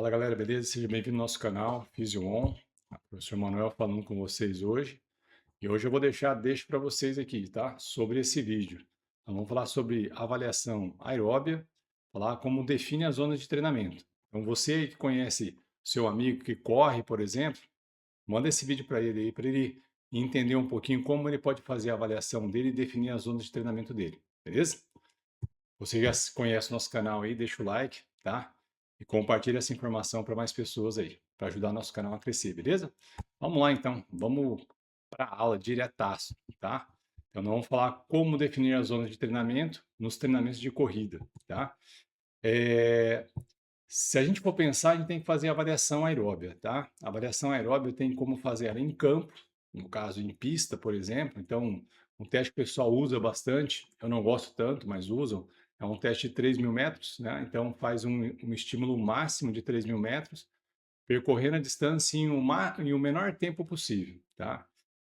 Fala galera, beleza? Seja bem-vindo ao nosso canal PhysioOn. Professor Manuel falando com vocês hoje. E hoje eu vou deixa para vocês aqui, tá? Sobre esse vídeo. Então, vamos falar sobre avaliação aeróbia, falar como define as zonas de treinamento. Então você que conhece seu amigo que corre, por exemplo, manda esse vídeo para ele aí, para ele entender um pouquinho como ele pode fazer a avaliação dele e definir as zonas de treinamento dele, beleza? Você já conhece o nosso canal aí, deixa o like, tá? E compartilha essa informação para mais pessoas aí, para ajudar nosso canal a crescer, beleza? Vamos lá então, vamos para a aula diretaço, tá? Então, nós vamos falar como definir as zonas de treinamento nos treinamentos de corrida, tá? É, Se a gente for pensar, a gente tem que fazer a avaliação aeróbia, tá? A avaliação aeróbia tem como fazer ela em campo, no caso em pista, por exemplo. Então, um teste que o pessoal usa bastante, eu não gosto tanto, mas usam, é um teste de 3.000 metros, né? Então, faz um estímulo máximo de 3.000 metros, percorrendo a distância em o menor tempo possível, tá?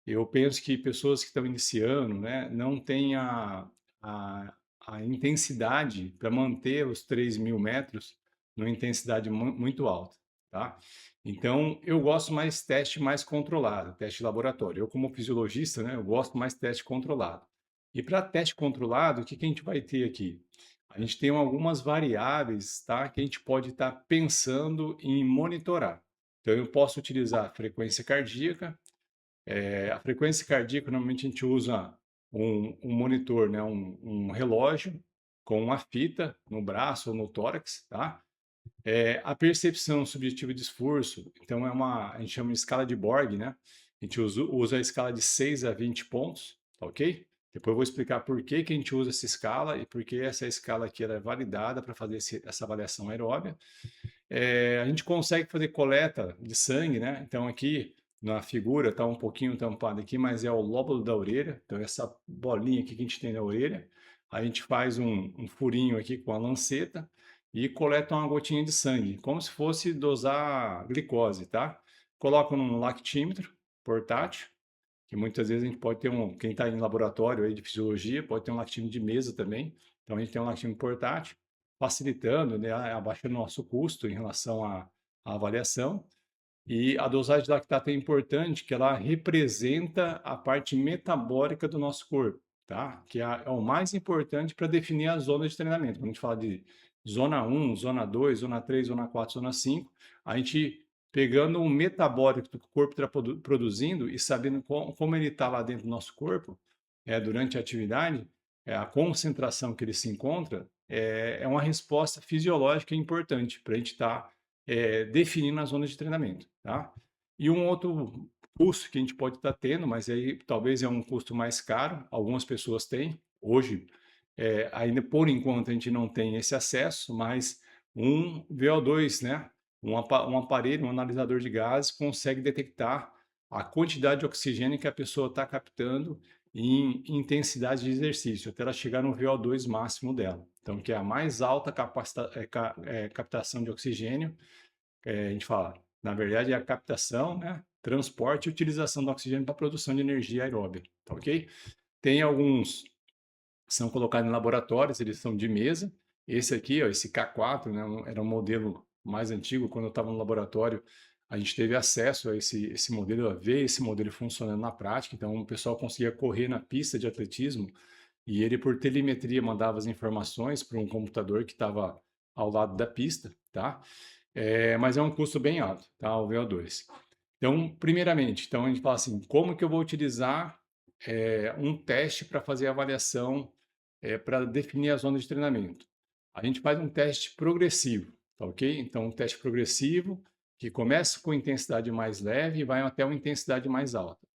Eu penso que pessoas que estão iniciando, né, não têm a, a intensidade para manter os 3.000 metros numa intensidade muito alta, tá? Então, eu gosto mais teste mais controlado, teste de laboratório. Eu, como fisiologista, né, eu gosto mais teste controlado. E para teste controlado, o que que a gente vai ter aqui? A gente tem algumas variáveis, tá, que a gente pode estar pensando em monitorar. Então, eu posso utilizar a frequência cardíaca, a frequência cardíaca, normalmente a gente usa um monitor, né? Um relógio com uma fita no braço ou no tórax, tá? A percepção subjetiva de esforço, então a gente chama de escala de Borg, né? A gente usa a escala de 6 a 20 pontos, tá ok? Depois eu vou explicar por que que a gente usa essa escala e por que essa escala aqui ela é validada para fazer essa avaliação aeróbia. A gente consegue fazer coleta de sangue, né? Então aqui na figura está um pouquinho tampado aqui, mas é o lóbulo da orelha. Então essa bolinha aqui que a gente tem na orelha, a gente faz um furinho aqui com a lanceta e coleta uma gotinha de sangue, como se fosse dosar glicose, tá? Coloca num lactímetro portátil, que muitas vezes a gente pode ter quem está em laboratório aí de fisiologia, pode ter um lactímetro de mesa também. Então a gente tem um lactímetro portátil, facilitando, né, abaixando o nosso custo em relação à avaliação. E a dosagem de lactato é importante, que ela representa a parte metabólica do nosso corpo, tá? Que é o mais importante para definir a zona de treinamento. Quando a gente fala de zona 1, zona 2, zona 3, zona 4, zona 5, a gente pegando o metabólico que o corpo está produzindo e sabendo como ele está lá dentro do nosso corpo, durante a atividade, a concentração que ele se encontra, é uma resposta fisiológica importante para a gente estar definindo as zonas de treinamento, tá? E um outro custo que a gente pode estar tendo, mas aí talvez é um custo mais caro, algumas pessoas têm, hoje, ainda por enquanto a gente não tem esse acesso, mas um VO2, né? Um aparelho, um analisador de gases, consegue detectar a quantidade de oxigênio que a pessoa está captando em intensidade de exercício, até ela chegar no VO2 máximo dela. Então, que é a mais alta captação de oxigênio, a gente fala, na verdade, é a captação, né, transporte e utilização do oxigênio para produção de energia aeróbica, tá ok? Tem alguns que são colocados em laboratórios, eles são de mesa. Esse aqui, ó, esse K4, né, era um modelo mais antigo, quando eu estava no laboratório, a gente teve acesso a esse modelo, a ver esse modelo funcionando na prática, então o pessoal conseguia correr na pista de atletismo e ele, por telemetria, mandava as informações para um computador que estava ao lado da pista, tá? Mas é um custo bem alto, tá? O VO2. Então, primeiramente, então a gente fala assim, como que eu vou utilizar um teste para fazer a avaliação, para definir a zona de treinamento? A gente faz um teste progressivo, tá ok? Então, um teste progressivo que começa com intensidade mais leve e vai até uma intensidade mais alta.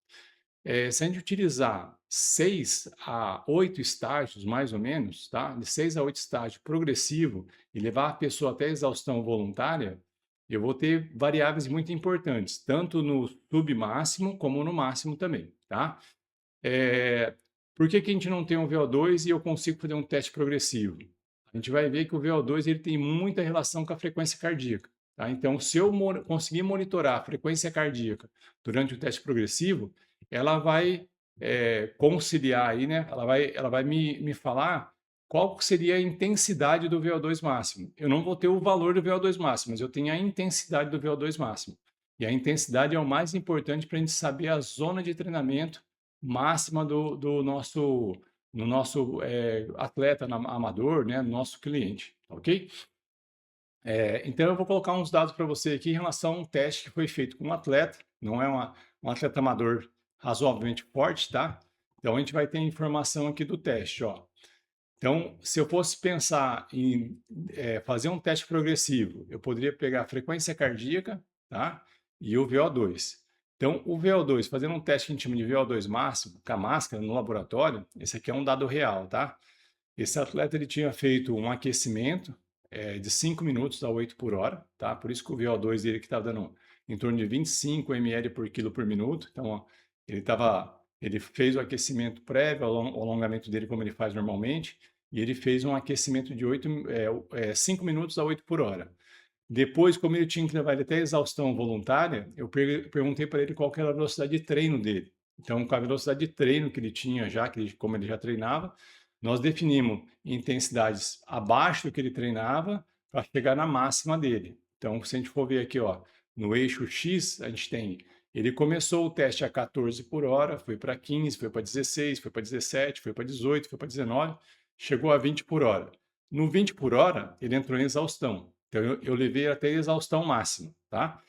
Se a gente utilizar 6 a 8 estágios, mais ou menos, tá? De 6 a 8 estágios progressivo e levar a pessoa até a exaustão voluntária, eu vou ter variáveis muito importantes, tanto no submáximo como no máximo também, tá? É, por que que a gente não tem um VO2 e eu consigo fazer um teste progressivo? A gente vai ver que o VO2 ele tem muita relação com a frequência cardíaca, tá? Então, se eu conseguir monitorar a frequência cardíaca durante o teste progressivo, ela vai conciliar aí, né? Ela vai me falar qual que seria a intensidade do VO2 máximo? Eu não vou ter o valor do VO2 máximo, mas eu tenho a intensidade do VO2 máximo. E a intensidade é o mais importante para a gente saber a zona de treinamento máxima do nosso, no nosso atleta amador, né, nosso cliente, ok? Então eu vou colocar uns dados para você aqui em relação a um teste que foi feito com um atleta, não é um atleta amador razoavelmente forte, tá? Então a gente vai ter informação aqui do teste, ó. Então, se eu fosse pensar em fazer um teste progressivo, eu poderia pegar a frequência cardíaca, tá? E o VO2. Então, o VO2, fazendo um teste que a gente chama de VO2 máximo, com a máscara no laboratório, esse aqui é um dado real, tá? Esse atleta ele tinha feito um aquecimento de 5 minutos a 8 por hora, tá? Por isso que o VO2 dele que estava dando em torno de 25 ml por quilo por minuto. Então, ó, ele fez o aquecimento prévio ao alongamento dele como ele faz normalmente, e ele fez um aquecimento de 5 minutos a 8 por hora. Depois, como ele tinha que levar ele até a exaustão voluntária, eu perguntei para ele qual que era a velocidade de treino dele. Então, com a velocidade de treino que ele tinha já, como ele já treinava, nós definimos intensidades abaixo do que ele treinava para chegar na máxima dele. Então, se a gente for ver aqui, ó, no eixo X, a gente tem, ele começou o teste a 14 por hora, foi para 15, foi para 16, foi para 17, foi para 18, foi para 19, chegou a 20 por hora. No 20 por hora, ele entrou em exaustão. Então, eu levei até a exaustão máxima, tá?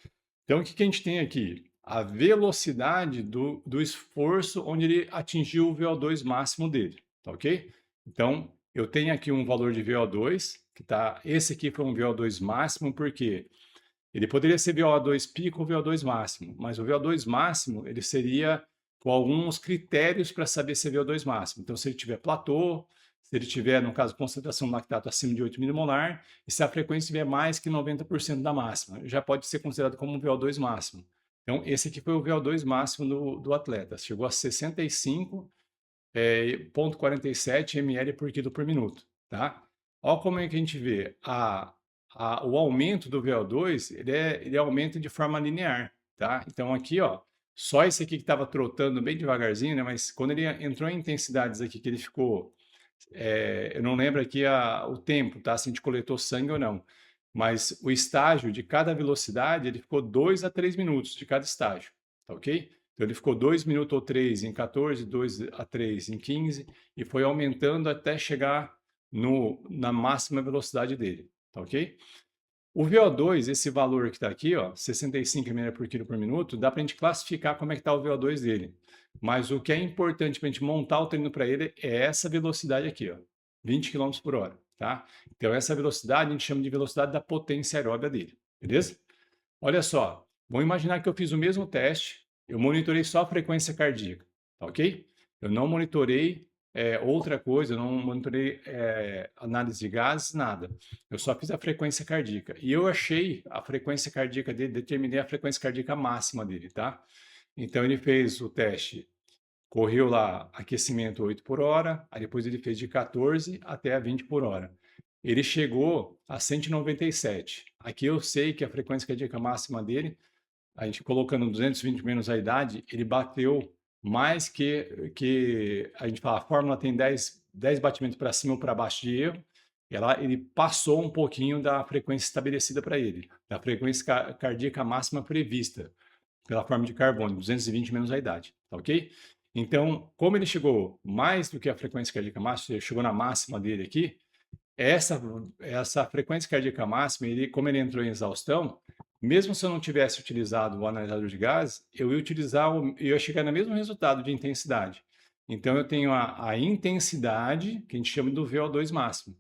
Então, o que a gente tem aqui? A velocidade do esforço onde ele atingiu o VO2 máximo dele, tá ok? Então, eu tenho aqui um valor de VO2, que tá, esse aqui foi um VO2 máximo, porque ele poderia ser VO2 pico ou VO2 máximo, mas o VO2 máximo, ele seria com alguns critérios para saber se é VO2 máximo. Então, se ele tiver platô, se ele tiver, no caso, concentração de lactato acima de 8 milimolar, e se a frequência tiver mais que 90% da máxima, já pode ser considerado como um VO2 máximo. Então, esse aqui foi o VO2 máximo do atleta, chegou a 65,47 ml por quilo por minuto, tá? Olha como é que a gente vê, o aumento do VO2, ele aumenta de forma linear, tá? Então, aqui, ó, só esse aqui que estava trotando bem devagarzinho, né? Mas quando ele entrou em intensidades aqui, que ele ficou eu não lembro aqui o tempo, tá? Se a gente coletou sangue ou não. Mas o estágio de cada velocidade, ele ficou 2 a 3 minutos de cada estágio, tá ok? Então ele ficou 2 minutos ou 3 em 14, 2 a 3 em 15, e foi aumentando até chegar na máxima velocidade dele, tá ok? O VO2, esse valor que está aqui, ó, 65 ml por quilo por minuto, dá para a gente classificar como é que está o VO2 dele. Mas o que é importante para a gente montar o treino para ele é essa velocidade aqui, ó, 20 km por hora, tá? Então, essa velocidade a gente chama de velocidade da potência aeróbica dele, beleza? Olha só, vamos imaginar que eu fiz o mesmo teste, eu monitorei só a frequência cardíaca, tá ok? Eu não monitorei outra coisa, eu não monitorei análise de gases, nada. Eu só fiz a frequência cardíaca. E eu achei a frequência cardíaca dele, determinei a frequência cardíaca máxima dele, tá? Então ele fez o teste, correu lá aquecimento 8 por hora, aí depois ele fez de 14 até a 20 por hora. Ele chegou a 197. Aqui eu sei que a frequência cardíaca máxima dele, a gente colocando 220 menos a idade, ele bateu mais que a gente fala, a fórmula tem 10 batimentos para cima ou para baixo de erro, ele passou um pouquinho da frequência estabelecida para ele, da frequência cardíaca máxima prevista pela forma de carbono, 220 menos a idade, tá ok? Então, como ele chegou mais do que a frequência cardíaca máxima, ele chegou na máxima dele aqui, essa frequência cardíaca máxima, como ele entrou em exaustão, mesmo se eu não tivesse utilizado o analisador de gases, eu ia chegar no mesmo resultado de intensidade. Então, eu tenho a intensidade, que a gente chama do VO2 máximo.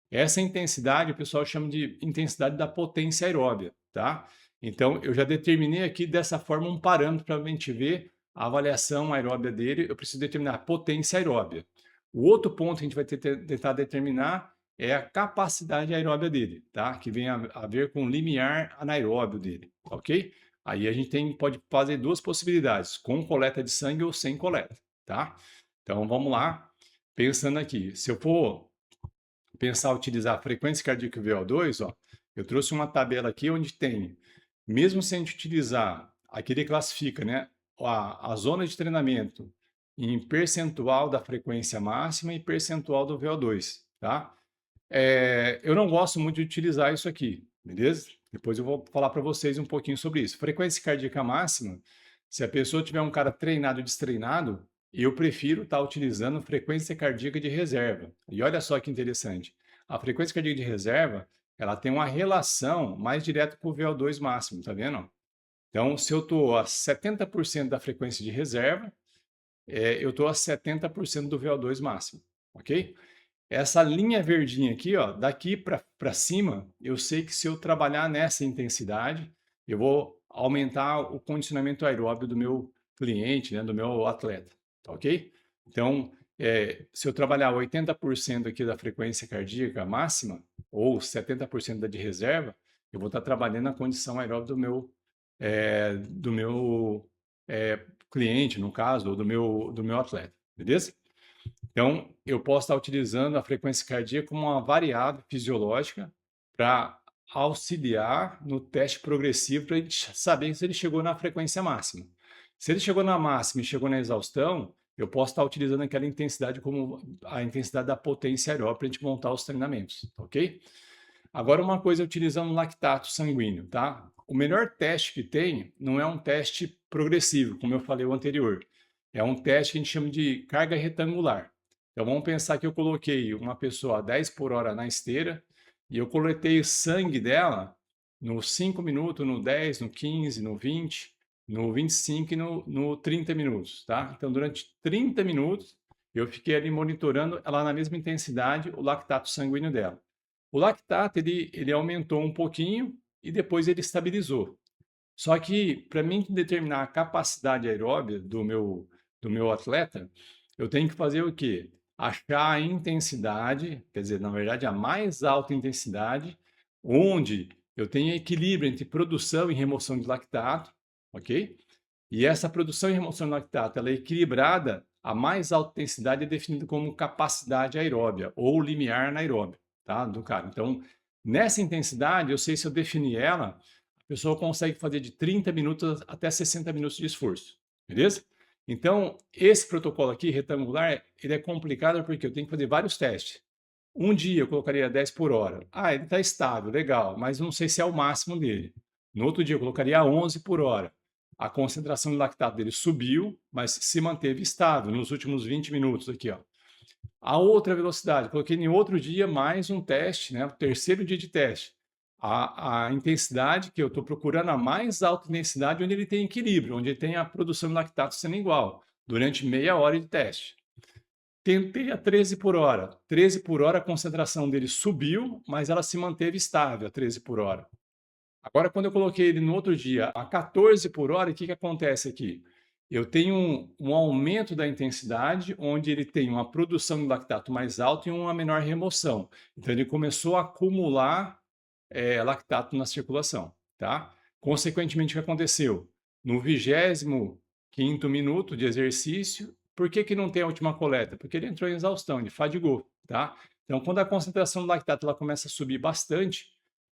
Essa intensidade, o pessoal chama de intensidade da potência aeróbia, tá? Então, eu já determinei aqui dessa forma um parâmetro para a gente ver a avaliação aeróbia dele. Eu preciso determinar a potência aeróbia. O outro ponto que a gente vai tentar determinar é a capacidade aeróbia dele, tá? Que vem a ver com o limiar anaeróbio dele, ok? Aí a gente pode fazer duas possibilidades, com coleta de sangue ou sem coleta, tá? Então, vamos lá. Pensando aqui, se eu for pensar utilizar a frequência cardíaca VO2, ó, eu trouxe uma tabela aqui onde tem, mesmo sem a gente utilizar, aqui ele classifica, né, a zona de treinamento em percentual da frequência máxima e percentual do VO2, tá? Eu não gosto muito de utilizar isso aqui, beleza? Depois eu vou falar para vocês um pouquinho sobre isso. Frequência cardíaca máxima, se a pessoa tiver um cara treinado e destreinado, eu prefiro estar utilizando frequência cardíaca de reserva. E olha só que interessante. A frequência cardíaca de reserva, ela tem uma relação mais direta com o VO2 máximo, tá vendo? Então, se eu estou a 70% da frequência de reserva, eu estou a 70% do VO2 máximo, ok? Essa linha verdinha aqui, ó, daqui para cima, eu sei que se eu trabalhar nessa intensidade, eu vou aumentar o condicionamento aeróbio do meu cliente, né, do meu atleta, tá ok? Então, se eu trabalhar 80% aqui da frequência cardíaca máxima, ou 70% da de reserva, eu vou estar trabalhando a condição aeróbica do meu cliente, no caso, ou do meu atleta, beleza? Então, eu posso estar utilizando a frequência cardíaca como uma variável fisiológica para auxiliar no teste progressivo para a gente saber se ele chegou na frequência máxima. Se ele chegou na máxima e chegou na exaustão, eu posso estar utilizando aquela intensidade como a intensidade da potência aeróbica para a gente montar os treinamentos, ok? Agora, uma coisa utilizando lactato sanguíneo, tá? O melhor teste que tem não é um teste progressivo, como eu falei o anterior. É um teste que a gente chama de carga retangular. Então, vamos pensar que eu coloquei uma pessoa a 10 por hora na esteira e eu coletei o sangue dela no 5 minutos, no 10, no 15, no 20, no 25 e no 30 minutos, tá? Então, durante 30 minutos, eu fiquei ali monitorando ela na mesma intensidade, o lactato sanguíneo dela. O lactato, ele aumentou um pouquinho e depois ele estabilizou. Só que, para mim determinar a capacidade aeróbica do meu atleta, eu tenho que fazer o quê? Achar a intensidade, quer dizer, na verdade, a mais alta intensidade, onde eu tenho equilíbrio entre produção e remoção de lactato, ok? E essa produção e remoção de lactato, ela é equilibrada, a mais alta intensidade é definida como capacidade aeróbia, ou limiar anaeróbio, tá? Do cara. Então, nessa intensidade, eu sei se eu definir ela, a pessoa consegue fazer de 30 minutos até 60 minutos de esforço, beleza? Então, esse protocolo aqui, retangular, ele é complicado porque eu tenho que fazer vários testes. Um dia eu colocaria 10 por hora. Ah, ele está estável, legal, mas não sei se é o máximo dele. No outro dia eu colocaria 11 por hora. A concentração de lactato dele subiu, mas se manteve estável nos últimos 20 minutos aqui, ó. A outra velocidade, coloquei em outro dia mais um teste, né? O terceiro dia de teste. A intensidade que eu estou procurando, a mais alta intensidade, onde ele tem equilíbrio, onde ele tem a produção de lactato sendo igual, durante meia hora de teste. Tentei a 13 por hora. 13 por hora, a concentração dele subiu, mas ela se manteve estável a 13 por hora. Agora, quando eu coloquei ele no outro dia a 14 por hora, o que acontece aqui? Eu tenho um aumento da intensidade, onde ele tem uma produção de lactato mais alta e uma menor remoção. Então, ele começou a acumular lactato na circulação, tá? Consequentemente, o que aconteceu? No 25º minuto de exercício, por que não tem a última coleta? Porque ele entrou em exaustão, ele fadigou, tá? Então, quando a concentração do lactato ela começa a subir bastante,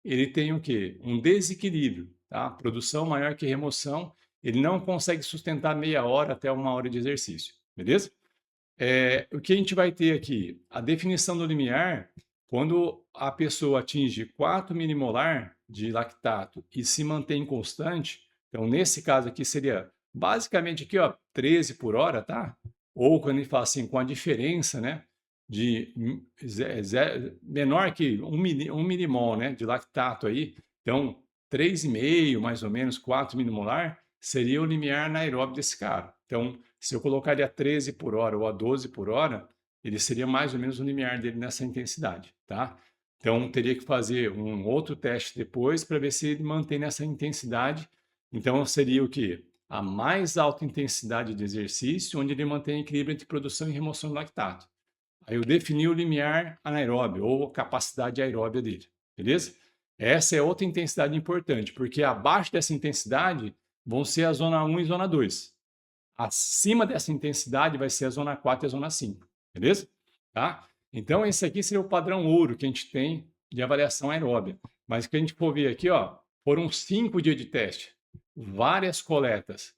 ele tem o quê? Um desequilíbrio, tá? Produção maior que remoção, ele não consegue sustentar meia hora até uma hora de exercício, beleza? O que a gente vai ter aqui? A definição do limiar, quando a pessoa atinge 4 milimolar de lactato e se mantém constante, então nesse caso aqui seria basicamente aqui, ó, 13 por hora, tá? Ou quando ele fala assim, com a diferença, né, de menor que 1 milimol, né, de lactato aí, então 3,5 mais ou menos, 4 milimolar, seria o limiar anaeróbio desse cara. Então, se eu colocaria a 13 por hora ou a 12 por hora, ele seria mais ou menos o limiar dele nessa intensidade, tá? Então, teria que fazer um outro teste depois para ver se ele mantém nessa intensidade. Então, seria o quê? A mais alta intensidade de exercício, onde ele mantém equilíbrio entre produção e remoção de lactato. Aí eu defini o limiar anaeróbio, ou capacidade aeróbia dele, beleza? Essa é outra intensidade importante, porque abaixo dessa intensidade vão ser a zona 1 e zona 2. Acima dessa intensidade vai ser a zona 4 e a zona 5, beleza? Tá? Então, esse aqui seria o padrão ouro que a gente tem de avaliação aeróbia. Mas o que a gente for ver aqui, ó, foram 5 dias de teste, várias coletas.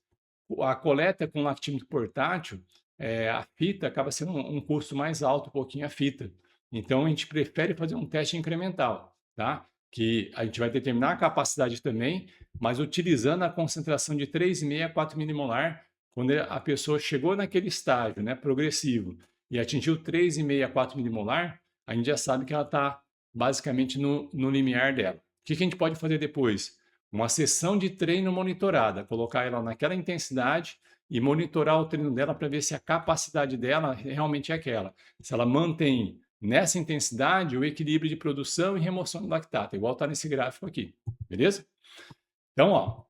A coleta com lactímetro portátil, a fita acaba sendo um custo mais alto, um pouquinho a fita. Então, a gente prefere fazer um teste incremental, tá? Que a gente vai determinar a capacidade também, mas utilizando a concentração de 3,5 a 4 milimolar, quando a pessoa chegou naquele estágio, né, progressivo, e atingiu 3,5 a 4 milimolar, a gente já sabe que ela está basicamente no limiar dela. O que a gente pode fazer depois? Uma sessão de treino monitorada, colocar ela naquela intensidade e monitorar o treino dela para ver se a capacidade dela realmente é aquela. Se ela mantém nessa intensidade o equilíbrio de produção e remoção de lactato, igual está nesse gráfico aqui, beleza? Então, ó,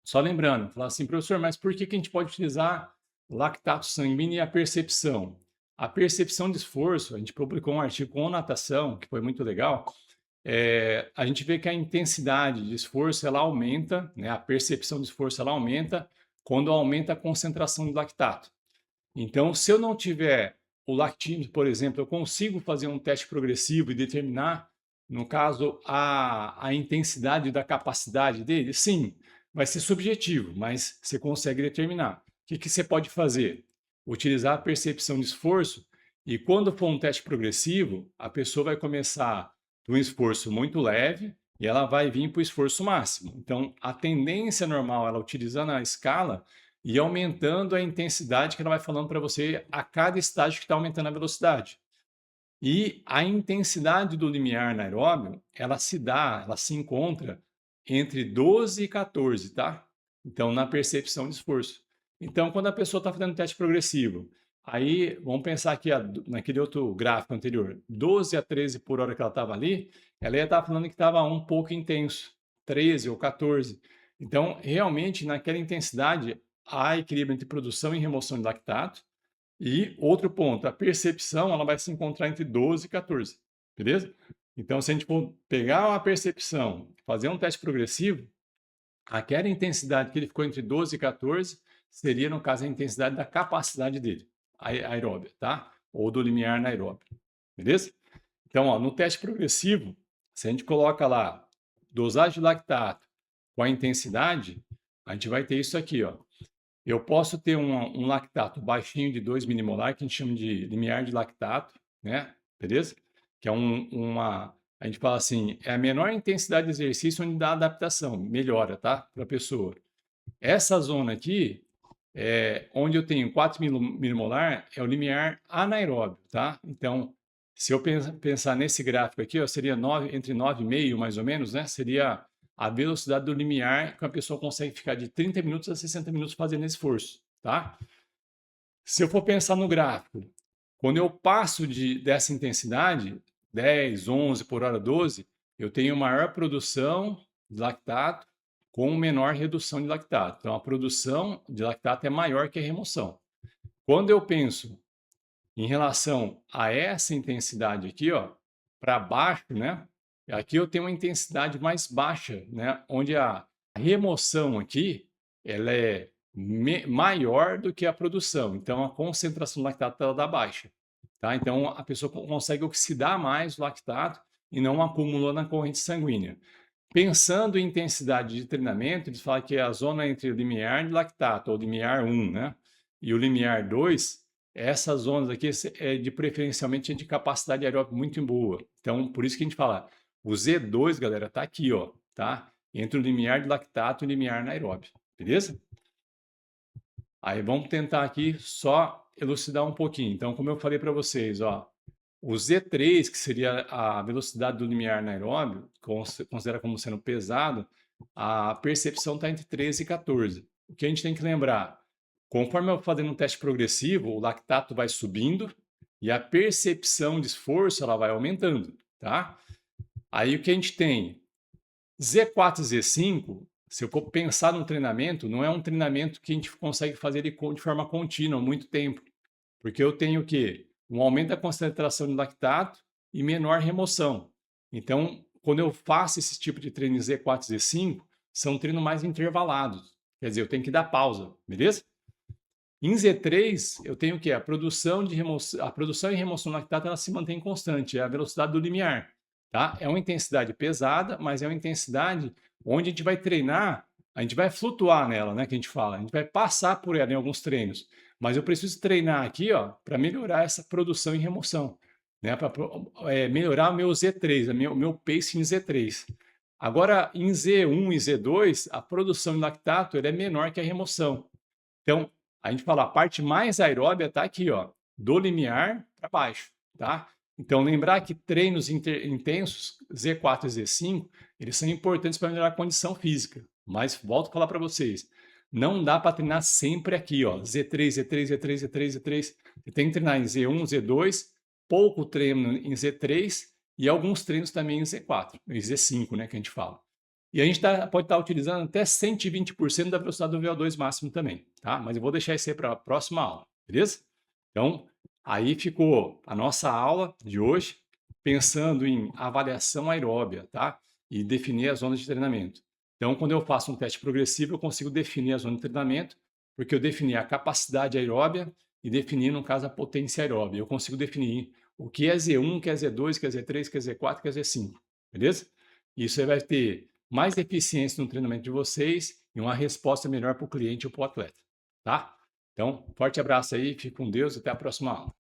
só lembrando, falar assim, professor, mas por que a gente pode utilizar lactato sanguíneo e a percepção? A percepção de esforço, a gente publicou um artigo com natação, que foi muito legal, a gente vê que a intensidade de esforço ela aumenta, né? A percepção de esforço ela aumenta quando aumenta a concentração de lactato. Então, se eu não tiver o lactímetro, por exemplo, eu consigo fazer um teste progressivo e determinar, no caso, a intensidade da capacidade dele? Sim, vai ser subjetivo, mas você consegue determinar. O que você pode fazer? Utilizar a percepção de esforço e quando for um teste progressivo, a pessoa vai começar de um esforço muito leve e ela vai vir para o esforço máximo. Então, a tendência normal, ela utilizando a escala, e aumentando a intensidade que ela vai falando para você a cada estágio que está aumentando a velocidade. E a intensidade do limiar anaeróbio, ela se encontra entre 12 e 14, tá? Então, na percepção de esforço. Então, quando a pessoa está fazendo teste progressivo, aí vamos pensar aqui naquele outro gráfico anterior, 12 a 13 por hora que ela estava ali, ela ia estar falando que estava um pouco intenso, 13 ou 14. Então, realmente, naquela intensidade, há equilíbrio entre produção e remoção de lactato. E outro ponto, a percepção ela vai se encontrar entre 12 e 14, beleza? Então, se a gente for pegar a percepção, fazer um teste progressivo, aquela intensidade que ele ficou entre 12 e 14 seria, no caso, a intensidade da capacidade dele, aeróbia, tá? Ou do limiar anaeróbio, beleza? Então, ó, no teste progressivo, se a gente coloca lá dosagem de lactato com a intensidade, a gente vai ter isso aqui, ó. Eu posso ter um lactato baixinho de 2 milimolar, que a gente chama de limiar de lactato, né? Beleza? Que é a gente fala assim, é a menor intensidade de exercício onde dá adaptação, melhora, tá? Para a pessoa. Essa zona aqui, onde eu tenho 4 milimolar, é o limiar anaeróbio, tá? Então, se eu pensar nesse gráfico aqui, ó, seria entre 9,5 mais ou menos, né? Seria a velocidade do limiar que a pessoa consegue ficar de 30 minutos a 60 minutos fazendo esforço, tá? Se eu for pensar no gráfico, quando eu passo dessa intensidade, 10, 11 por hora 12, eu tenho maior produção de lactato com menor redução de lactato. Então, a produção de lactato é maior que a remoção. Quando eu penso em relação a essa intensidade aqui, ó, para baixo, né? Aqui eu tenho uma intensidade mais baixa, né? Onde a remoção aqui ela é maior do que a produção. Então a concentração do lactato ela dá baixa, tá? Então a pessoa consegue oxidar mais o lactato e não acumula na corrente sanguínea. Pensando em intensidade de treinamento, eles falam que é a zona entre o limiar de lactato, ou limiar 1, né? E o limiar 2, essas zonas aqui preferencialmente de capacidade aeróbica muito boa. Então, por isso que a gente fala, o Z2, galera, tá aqui, ó, tá? Entre o limiar de lactato e o limiar anaeróbio, beleza? Aí vamos tentar aqui só elucidar um pouquinho. Então, como eu falei para vocês, ó, o Z3, que seria a velocidade do limiar anaeróbio, considera como sendo pesado, a percepção está entre 13 e 14. O que a gente tem que lembrar? Conforme eu vou fazendo um teste progressivo, o lactato vai subindo e a percepção de esforço ela vai aumentando, tá? Aí o que a gente tem? Z4 e Z5, se eu for pensar no treinamento, não é um treinamento que a gente consegue fazer de forma contínua, muito tempo. Porque eu tenho o quê? Um aumento da concentração de lactato e menor remoção. Então, quando eu faço esse tipo de treino em Z4 e Z5, são treinos mais intervalados. Quer dizer, eu tenho que dar pausa, beleza? Em Z3, eu tenho o quê? A produção e remoção de lactato ela se mantém constante, é a velocidade do limiar. Tá? É uma intensidade pesada, mas é uma intensidade onde a gente vai treinar, a gente vai flutuar nela, né? Que a gente fala, a gente vai passar por ela em alguns treinos. Mas eu preciso treinar aqui, ó, para melhorar essa produção e remoção. né, para melhorar o meu Z3, o meu pace em Z3. Agora, em Z1 e Z2, a produção de lactato ele é menor que a remoção. Então, a gente fala, a parte mais aeróbia está aqui, ó, do limiar para baixo, tá? Então, lembrar que treinos intensos, Z4 e Z5, eles são importantes para melhorar a condição física. Mas, volto a falar para vocês, não dá para treinar sempre aqui, ó, Z3, Z3, Z3, Z3, Z3. Você tem que treinar em Z1, Z2, pouco treino em Z3 e alguns treinos também em Z4, em Z5, né, que a gente fala. E a gente pode estar utilizando até 120% da velocidade do VO2 máximo também, tá? Mas eu vou deixar isso aí para a próxima aula, beleza? Então, aí ficou a nossa aula de hoje, pensando em avaliação aeróbia, tá? E definir as zonas de treinamento. Então, quando eu faço um teste progressivo, eu consigo definir a zona de treinamento, porque eu defini a capacidade aeróbia e defini, no caso, a potência aeróbia. Eu consigo definir o que é Z1, o que é Z2, o que é Z3, o que é Z4, o que é Z5, beleza? Isso aí vai ter mais eficiência no treinamento de vocês e uma resposta melhor para o cliente ou para o atleta, tá? Então, forte abraço aí, fique com Deus, até a próxima aula.